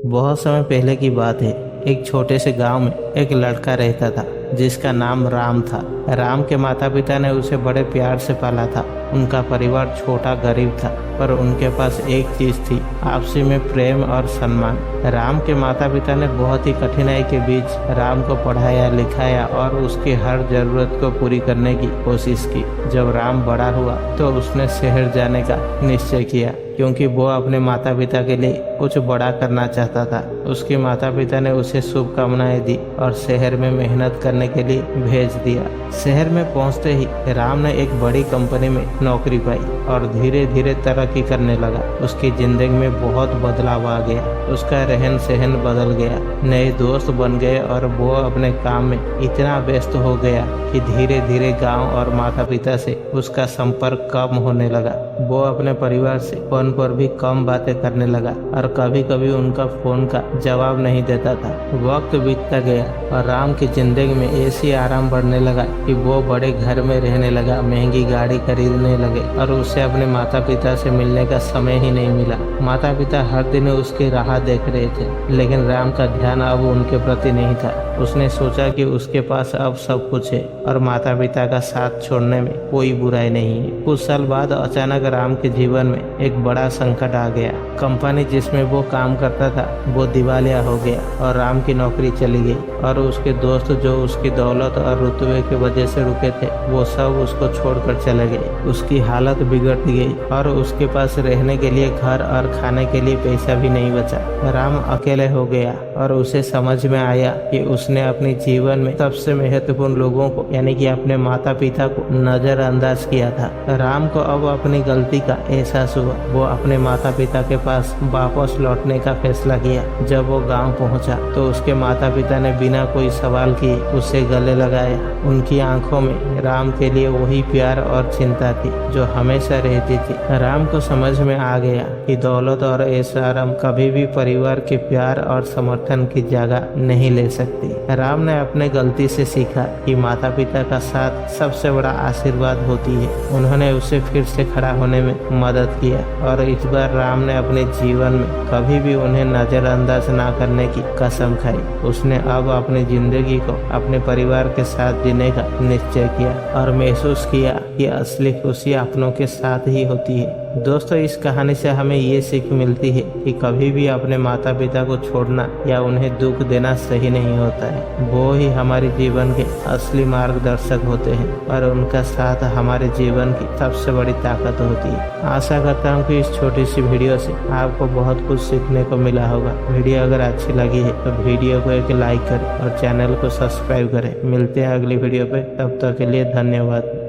बहुत समय पहले की बात है। एक छोटे से गांव में एक लड़का रहता था जिसका नाम राम था। राम के माता पिता ने उसे बड़े प्यार से पाला था। उनका परिवार छोटा गरीब था, पर उनके पास एक चीज थी, आपसी में प्रेम और सम्मान। राम के माता पिता ने बहुत ही कठिनाई के बीच राम को पढ़ाया लिखाया और उसकी हर जरूरत को पूरी करने की कोशिश की। जब राम बड़ा हुआ तो उसने शहर जाने का निश्चय किया, क्योंकि वो अपने माता पिता के लिए कुछ बड़ा करना चाहता था। उसके माता पिता ने उसे शुभकामनाएं दी और शहर में मेहनत करने के लिए भेज दिया। शहर में पहुंचते ही राम ने एक बड़ी कंपनी में नौकरी पाई और धीरे धीरे तरक्की करने लगा। उसकी जिंदगी में बहुत बदलाव आ गया। उसका रहन सहन बदल गया, नए दोस्त बन गए और वो अपने काम में इतना व्यस्त हो गया कि धीरे धीरे गांव और माता पिता से उसका संपर्क कम होने लगा। वो अपने परिवार से फोन पर भी कम बातें करने लगा और कभी कभी उनका फोन का जवाब नहीं देता था। वक्त बीतता गया और राम की जिंदगी में ऐसी आराम बढ़ने लगा कि वो बड़े घर में रहने लगा, महंगी गाड़ी खरीदने लगे और उसे अपने माता पिता से मिलने का समय ही नहीं मिला। माता पिता हर दिन उसकी राह देख रहे थे, लेकिन राम का ध्यान अब उनके प्रति नहीं था। उसने सोचा कि उसके पास अब सब कुछ है और माता पिता का साथ छोड़ने में कोई बुराई नहीं है। कुछ साल बाद अचानक राम के जीवन में एक बड़ा संकट आ गया। कंपनी जिसमें वो काम करता था वो दिवालिया हो गया और राम की नौकरी चली गई और उसके दोस्त जो उसकी दौलत और रुतबे की वजह से रुके थे वो सब उसको छोड़कर चले गए। उसकी हालत बिगड़ गई और उसके पास रहने के लिए घर और खाने के लिए पैसा भी नहीं बचा। राम अकेले हो गया और उसे समझ में आया कि उसने अपने जीवन में सबसे महत्वपूर्ण लोगों को यानी कि अपने माता पिता को नजरअंदाज किया था। राम को अब अपनी गलती का एहसास हुआ। वो अपने माता पिता के पास वापस लौटने का फैसला किया। जब वो गांव पहुंचा तो उसके माता पिता ने बिना कोई सवाल किए उसे गले लगाया। उनकी आंखों में राम के लिए वही प्यार और चिंता थी जो हमेशा रहती थी। राम को समझ में आ गया कि दौलत और ऐशआराम कभी भी परिवार के प्यार और समर्थन की जगह नहीं ले सकती। राम ने अपने गलती से सीखा कि माता पिता का साथ सबसे बड़ा आशीर्वाद होती है। उन्होंने उसे फिर से खड़ा होने में मदद किया और इस बार राम ने अपने जीवन में कभी भी उन्हें नजरअंदाज ना करने की कसम खाई। उसने अब अपनी जिंदगी को अपने परिवार के साथ जीने का निश्चय किया और महसूस किया कि असली खुशी अपनों के साथ ही होती है। दोस्तों, इस कहानी से हमें ये सीख मिलती है कि कभी भी अपने माता पिता को छोड़ना या उन्हें दुख देना सही नहीं होता है। वो ही हमारे जीवन के असली मार्गदर्शक होते हैं और उनका साथ हमारे जीवन की सबसे बड़ी ताकत होती है। आशा करता हूँ कि इस छोटी सी वीडियो से आपको बहुत कुछ सीखने को मिला होगा। वीडियो अगर अच्छी लगी है तो वीडियो को एक लाइक करें और चैनल को सब्सक्राइब करें। मिलते हैं अगली वीडियो पे, तब तक के लिए धन्यवाद।